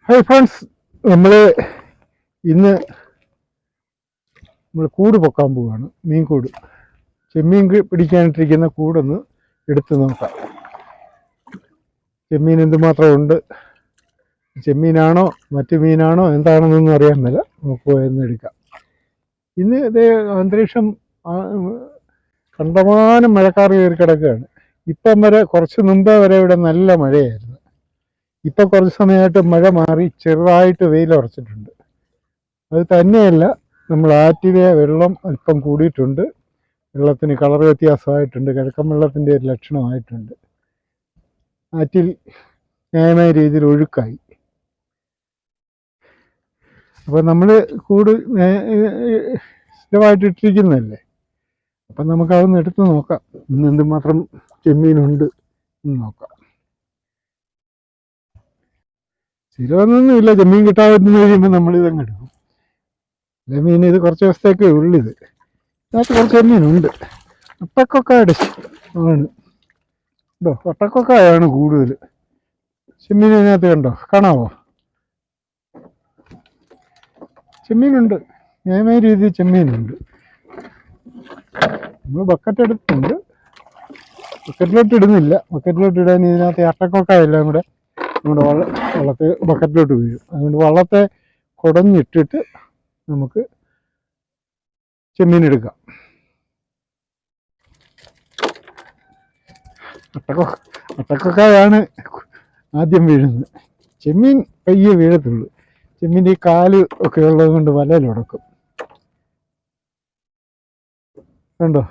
Hi friends, ഇന്ന് നമ്മൾ കൂട് പൊക്കാൻ പോവുകയാണ്. മീൻ കൂട്, ചെമ്മീൻ പിടിക്കാനിട്ടിരിക്കുന്ന കൂടൊന്ന് എടുത്ത് നോക്കാം. ചെമ്മീൻ എന്തുമാത്രം ഉണ്ട്, ചെമ്മീനാണോ മറ്റു മീനാണോ എന്താണെന്നൊന്നും അറിയാൻ മേല. നമുക്ക് പോയെന്ന് എടുക്കാം. ഇന്ന് ഇതേ അന്തരീക്ഷം കണ്ടമാനം മഴക്കാർ കയറി കിടക്കുകയാണ്. ഇപ്പം വരെ, കുറച്ച് മുമ്പേ വരെ ഇവിടെ നല്ല മഴയായിരുന്നു. ഇപ്പം കുറച്ച് സമയമായിട്ട് മഴ മാറി ചെറുതായിട്ട് വെയിലുറച്ചിട്ടുണ്ട്. അത് തന്നെയല്ല, നമ്മൾ ആറ്റിലെ വെള്ളം അല്പം കൂടിയിട്ടുണ്ട്. വെള്ളത്തിന് കളർ വ്യത്യാസമായിട്ടുണ്ട്. കിഴക്കൻ വെള്ളത്തിൻ്റെ ഒരു ലക്ഷണമായിട്ടുണ്ട്. ആറ്റിൽ ന്യായമായ രീതിയിൽ ഒഴുക്കായി. അപ്പോൾ നമ്മൾ കൂട് സ്ഥിരമായിട്ട് ഇട്ടിരിക്കുന്നതല്ലേ, അപ്പം നമുക്കതൊന്ന് എടുത്ത് നോക്കാം. ഇന്ന് എന്തുമാത്രം ചെമ്മീനുണ്ട് എന്ന് നോക്കാം. സ്ഥിരമൊന്നുമില്ല, ചെമ്മീൻ കിട്ടാമെന്ന് കഴിയുമ്പോൾ നമ്മളിതങ്ങ് എടുക്കും. ചെമ്മീൻ ഇത് കുറച്ച് ദിവസത്തേക്കേ ഉള്ളിത്. ഇതിനകത്ത് കുറച്ച് ചെമ്മീനുണ്ട്. വട്ടക്കൊക്കായുടെ ആണ് കേട്ടോ, വട്ടക്കൊക്കായാണ് കൂടുതൽ. ചെമ്മീൻ ഇതിനകത്ത് കണ്ടോ, കാണാവോ? ചെമ്മീനുണ്ട്, ന്യായമായ രീതിയിൽ ചെമ്മീനുണ്ട്. നമ്മൾ ബക്കറ്റ് എടുത്തിട്ടുണ്ട്. ബക്കറ്റിലോട്ട് ഇടുന്നില്ല. ബക്കറ്റിലോട്ട് ഇടാൻ ഇതിനകത്ത് അട്ടക്കൊക്ക എല്ലാം കൂടെ നമ്മുടെ വള്ളത്തെ ബക്കറ്റിലോട്ട് വീഴും. അതുകൊണ്ട് വള്ളത്തെ കുടഞ്ഞിട്ടിട്ട് നമുക്ക് ചെമ്മീൻ എടുക്കാം. അട്ടക്കൊക്കയാണ് ആദ്യം വീഴുന്നത്. ചെമ്മീൻ പയ്യെ വീഴത്തുള്ളൂ. ചെമ്മീൻ്റെ ഈ കാല് ഒക്കെ ഉള്ളത് കൊണ്ട് വലയിലുടക്കും. കണ്ടോ,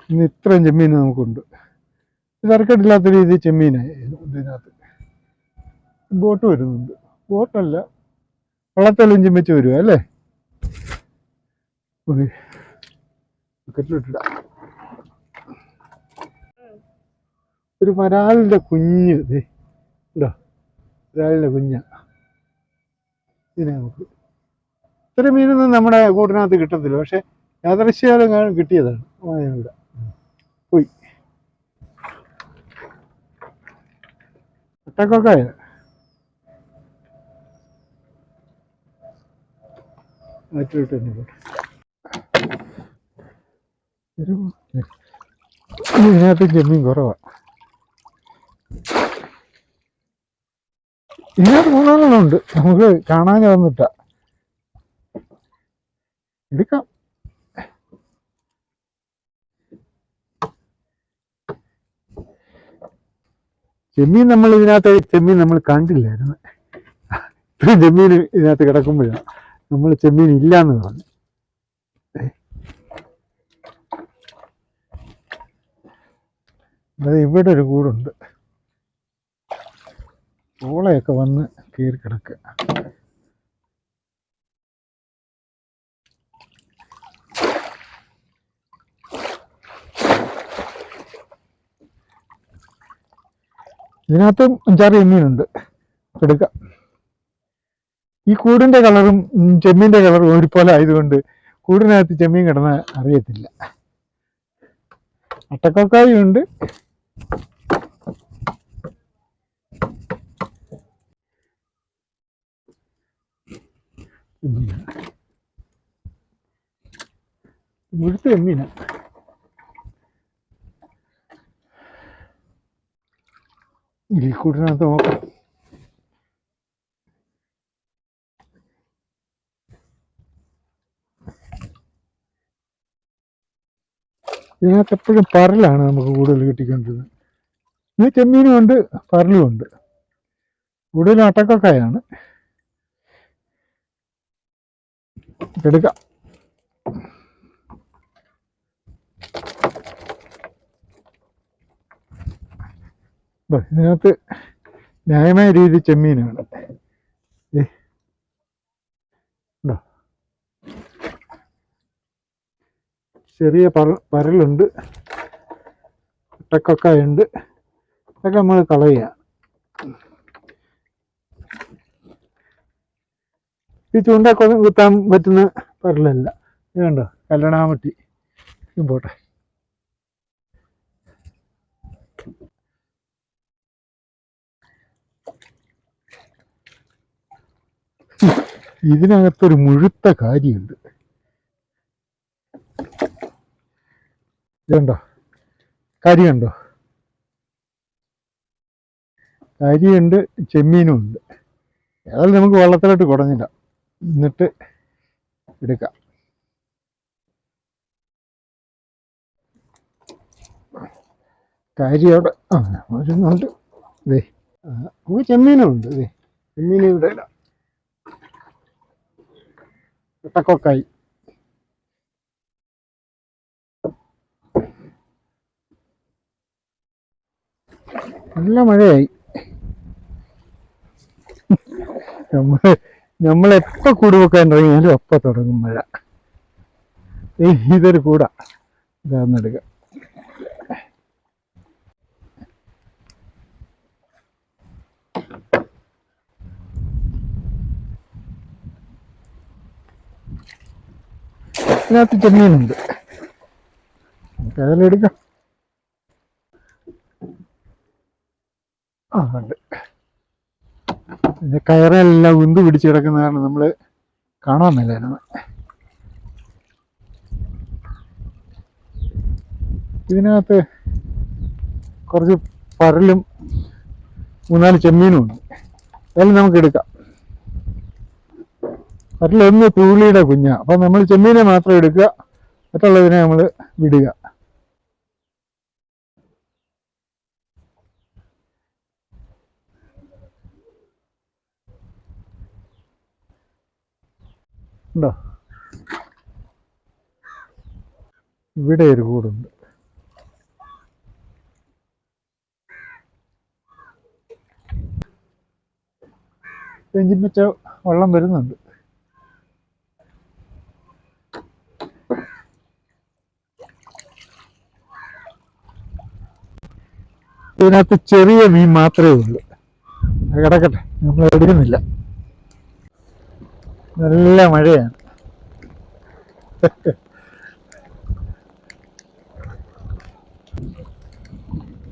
ഇന്ന് ഇത്രയും ചെമ്മീൻ നമുക്കുണ്ട്. തരക്കെട്ടില്ലാത്ത രീതിയിൽ ചെമ്മീനായി ഇതിനകത്ത്. ബോട്ട് വരുന്നുണ്ട്. ബോട്ടല്ല, വള്ളത്തെല്ലാം ചിമ്മിച്ച് വരുക അല്ലേ. ബക്കറ്റിലിട്ടിടാം. ഒരു വരാലിൻ്റെ കുഞ്ഞ് ഉണ്ടോ, വരാലിൻ്റെ കുഞ്ഞ. ഇതിനെ നമുക്ക് ഇത്ര മീനൊന്നും നമ്മുടെ കൂട്ടിനകത്ത് കിട്ടത്തില്ല. പക്ഷെ യാദൃശ്ചികം കിട്ടിയതാണ്. ഇവിടെ പോയി ഒട്ടക്കൊക്കായ. ഇതിനകത്ത് ചെമ്മീൻ കുറവാണ്. ഇതിനകത്ത് മൂന്നാലെണ്ണമുണ്ട്. നമുക്ക് കാണാൻ വന്നിട്ട എടുക്കാം. ചെമ്മീൻ നമ്മൾ കണ്ടില്ലായിരുന്നു. ഇത്രയും ചെമ്മീൻ ഇതിനകത്ത് കിടക്കുമ്പോഴാണ് നമ്മൾ ചെമ്മീൻ ഇല്ലാന്ന് പറഞ്ഞു. അത് ഇവിടെ ഒരു കൂടുണ്ട്. ഓളയൊക്കെ വന്ന് കയറി കിടക്കുക. ഇതിനകത്തും 5-6 ചെമ്മീനുണ്ട്. എടുക്കാം. ഈ കൂടിൻ്റെ കളറും ചെമ്മീൻ്റെ കളറും ഒരുപോലെ ആയതുകൊണ്ട് കൂടിനകത്ത് ചെമ്മീൻ കിടന്ന അറിയത്തില്ല. അട്ടക്കൊക്കായും ഉണ്ട്. ഇവിടുത്തെ ചെമ്മീന. ഈ കൂടിനകത്ത് നോക്കാം. ഇതിനകത്ത് എപ്പോഴും പരലാണ് നമുക്ക് കൂടുതൽ കിട്ടിക്കൊണ്ടിരുന്നത്. ഇത് ചെമ്മീനും ഉണ്ട്, പരലും ഉണ്ട്. കൂടുതലും അട്ടക്കൊക്കായാണ്. എടുക്കാം. ഇതിനകത്ത് ന്യായമായ രീതി ചെമ്മീനാണ്. ചെറിയ പരലുണ്ട്, അട്ടക്കൊക്കായുണ്ട്. അതൊക്കെ നമ്മൾ കളയുക. ഈ ചൂണ്ട കുത്താൻ പറ്റുന്ന പരലല്ല. ഇത് കണ്ടോ, കല്ലണാമട്ടി. പോട്ടെ. ഇതിനകത്തൊരു മുഴുത്ത കാര്യമുണ്ട്. ഇതുണ്ടോ? കരിയുണ്ടോ? കരിയുണ്ട്, ചെമ്മീനും ഉണ്ട്. ഏതായാലും നമുക്ക് വെള്ളത്തിലോട്ട് കുടഞ്ഞില്ല, എന്നിട്ട് എടുക്കാം. കാരി അവിടെ വരുന്നുണ്ട്. ഇതേ നമുക്ക് ചെമ്മീനും ഉണ്ട്. ഇതേ ചെമ്മീനും ഇവിടെ ഇടാം. ഇട്ടക്കൊക്കായി. നല്ല മഴയായി. നമ്മളെപ്പോ കൂട് വെക്കാൻ തുടങ്ങിയാലും അപ്പം തുടങ്ങും മഴ. ഇതൊരു കൂടാ, ഇതാന്നെടുക്കാം. ഇതിനകത്ത് ചെമ്മീനുണ്ട്, നമുക്ക് അതെല്ലാം എടുക്കാം. ഉണ്ട്. പിന്നെ കയറെല്ലാം ഉന്ത് പിടിച്ച് കിടക്കുന്ന കാരണം നമ്മൾ കാണാൻ മേലായിരുന്നു. ഇതിനകത്ത് കുറച്ച് പരലും 3-4 ചെമ്മീനും ഉണ്ട്. അതെല്ലാം നമുക്ക് എടുക്കാം. പരലൊന്ന് തൂളിയുടെ കുഞ്ഞാ, അപ്പം നമ്മൾ ചെമ്മീനെ മാത്രം എടുക്കുക, മറ്റുള്ളതിനെ നമ്മൾ വിടുക. ഉണ്ടോ? ഇവിടെ ഒരു കൂടുണ്ട്. എഞ്ചിൻ വെച്ച വെള്ളം വരുന്നുണ്ട്. ഇതിനകത്ത് ചെറിയ മീൻ മാത്രമേ ഉള്ളൂ. കിടക്കട്ടെ, നമ്മൾ എടുക്കുന്നില്ല. നല്ല മഴയാണ്.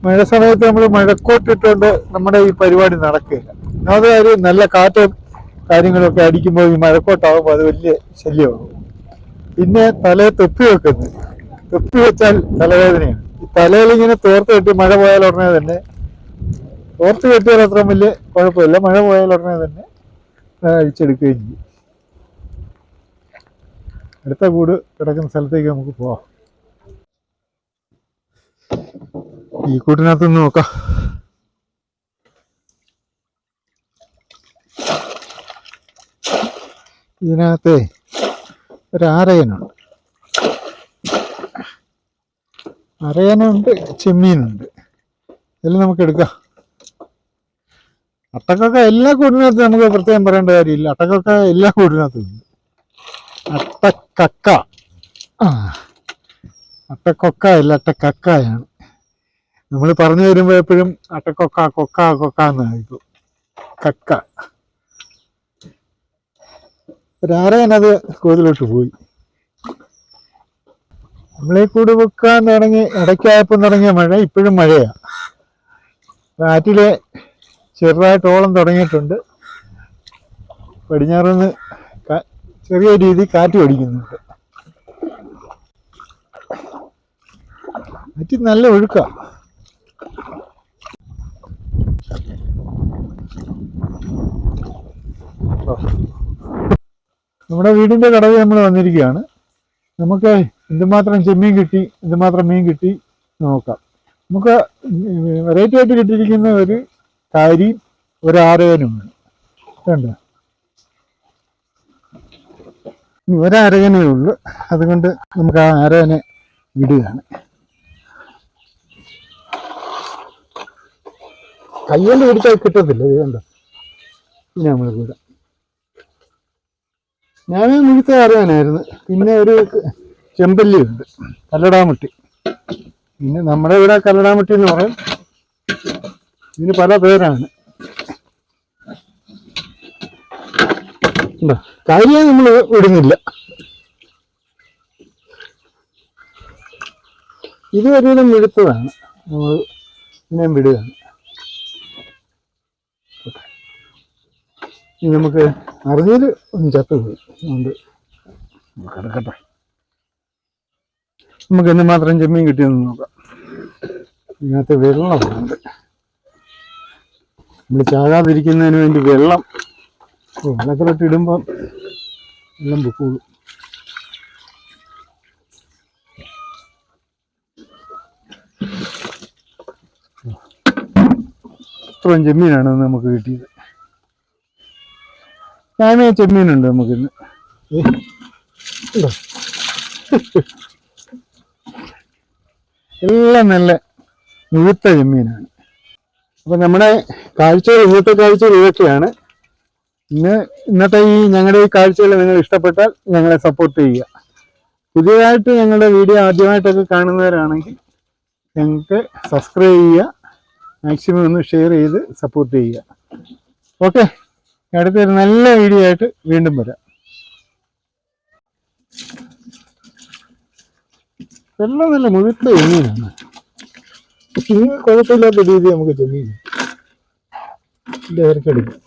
മഴ സമയത്ത് നമ്മൾ മഴക്കോട്ടിട്ടുകൊണ്ട് നമ്മുടെ ഈ പരിപാടി നടക്കില്ല. ഒന്നാമത് കാര്യം, നല്ല കാറ്റും കാര്യങ്ങളൊക്കെ അടിക്കുമ്പോൾ ഈ മഴക്കോട്ടാകുമ്പോൾ അത് വലിയ ശല്യമാകും. പിന്നെ തലയെ തൊപ്പി വെക്കുന്നത്, തൊപ്പി വെച്ചാൽ തലവേദനയാണ്. ഈ തലയിൽ ഇങ്ങനെ തോർത്ത് കെട്ടി മഴ പോയാൽ ഉടനെ തന്നെ, തോർത്ത് കെട്ടിയാൽ അത്ര വലിയ കുഴപ്പമില്ല, മഴ പോയാൽ ഉടനെ തന്നെ അഴിച്ചെടുക്കുകയും ചെയ്യും. അടുത്ത കൂട് കിടക്കുന്ന സ്ഥലത്തേക്ക് നമുക്ക് പോവാം. ഈ കൂട്ടിനകത്ത് നിന്ന് നോക്കാം. ഇതിനകത്ത് ഒരു ആരയനുണ്ട്, അരയനുണ്ട്, ചെമ്മീനുണ്ട്. ഇതെല്ലാം നമുക്ക് എടുക്കാം. അട്ടക്കൊക്കെ എല്ലാ കൂടിനകത്തും നമുക്ക് പ്രത്യേകം പറയേണ്ട കാര്യമില്ല. അട്ടക്കൊക്കെ എല്ലാ കൂടിനകത്തും ഉണ്ട്. അട്ടക്കക്ക, അട്ടക്കൊക്ക അല്ല, അട്ടക്കക്കയാണ്. നമ്മൾ പറഞ്ഞു വരുമ്പോൾ എപ്പോഴും അട്ടക്കൊക്ക കൊക്ക കൊക്ക എന്നായിരിക്കും. കക്ക. ഒരാരയനത് കോതിലോട്ട് പോയി. നമ്മളീ കൂട് വെക്കാൻ തുടങ്ങി ഇടയ്ക്കായപ്പം തുടങ്ങിയ മഴ ഇപ്പോഴും മഴയാണ്. കാറ്റിലെ ചെറുതായിട്ട് ഓളം തുടങ്ങിയിട്ടുണ്ട്. പടിഞ്ഞാറുനിന്ന് ചെറിയ രീതിയിൽ കാറ്റ് ഓടിക്കുന്നുണ്ട്. കാറ്റ് നല്ല ഒഴുക്കാ. നമ്മുടെ വീടിന്റെ കടവിൽ നമ്മൾ വന്നിരിക്കുകയാണ്. നമുക്ക് എന്തുമാത്രം ചെമ്മീൻ കിട്ടി, എന്തുമാത്രം മീൻ കിട്ടി നോക്കാം. നമുക്ക് വെറൈറ്റി ആയിട്ട് കിട്ടിയിരിക്കുന്ന ഒരു കാരിയും ഒരു ആരകനുമാണ്. കണ്ടോ? ഒരരകനേ ഉള്ളൂ, അതുകൊണ്ട് നമുക്ക് ആ ആരകനെ വിടുകയാണ്. കയ്യോണ്ട് പിടിച്ചാൽ കിട്ടത്തില്ല. ഇത് കണ്ടോ? പിന്നെ നമ്മൾ വിടാം. ഞാൻ മുഴുത്ത ആരകനായിരുന്നു. പിന്നെ ഒരു ചെമ്പല്ലിയുണ്ട്, കല്ലടാമുട്ടി. പിന്നെ നമ്മുടെ ഇവിടെ കല്ലടാമുട്ടി എന്ന് പറയും. ഇതിന് പല പേരാണ്. കാരിയെ നമ്മൾ വിടുന്നില്ല. ഇത് ഒരുവിധം വിടുത്തതാണ്, നമ്മൾ ഇതിനെ വിടുകയാണ്. ഇനി നമുക്ക് അറിഞ്ഞതിൽ ഒന്ന് ചത്തുപോയി അതുകൊണ്ട് കിടക്കട്ടെ. നമുക്ക് എന്ന് മാത്രം ചെമ്മീൻ കിട്ടിയെന്ന് നോക്കാം. ഇതിനകത്ത് വെള്ളമുണ്ട്. നമ്മൾ ചാകാതിരിക്കുന്നതിന് വേണ്ടി വെള്ളം വെള്ളത്തിലോട്ട് ഇടുമ്പം വെള്ളം പൊക്കോളൂ. ഇത്രയും ചെമ്മീനാണ് നമുക്ക് കിട്ടിയത്. ഞാനേ ചെമ്മീനുണ്ട് നമുക്കിന്ന്. എല്ലാം നല്ല മുഴുത്ത ചെമ്മീനാണ്. അപ്പം നമ്മുടെ കാഴ്ചകൾ, ഇന്നത്തെ കാഴ്ചകൾ ഇതൊക്കെയാണ്. ഇന്നത്തെ ഞങ്ങളുടെ ഈ കാഴ്ചകൾ നിങ്ങൾ ഇഷ്ടപ്പെട്ടാൽ ഞങ്ങളെ സപ്പോർട്ട് ചെയ്യുക. പുതിയതായിട്ട് ഞങ്ങളുടെ വീഡിയോ ആദ്യമായിട്ടൊക്കെ കാണുന്നവരാണെങ്കിൽ ഞങ്ങൾക്ക് സബ്സ്ക്രൈബ് ചെയ്യുക, മാക്സിമം ഒന്ന് ഷെയർ ചെയ്ത് സപ്പോർട്ട് ചെയ്യുക. ഓക്കെ, അടുത്തൊരു നല്ല വീഡിയോ ആയിട്ട് വീണ്ടും വരാം. എല്ലാം നല്ല മുഴുത്ത ചെമ്മീനാണ്. കുഴപ്പമില്ലാത്ത രീതി നമുക്ക് ചെമ്മീൻ ഇറക്കെടുക്കും.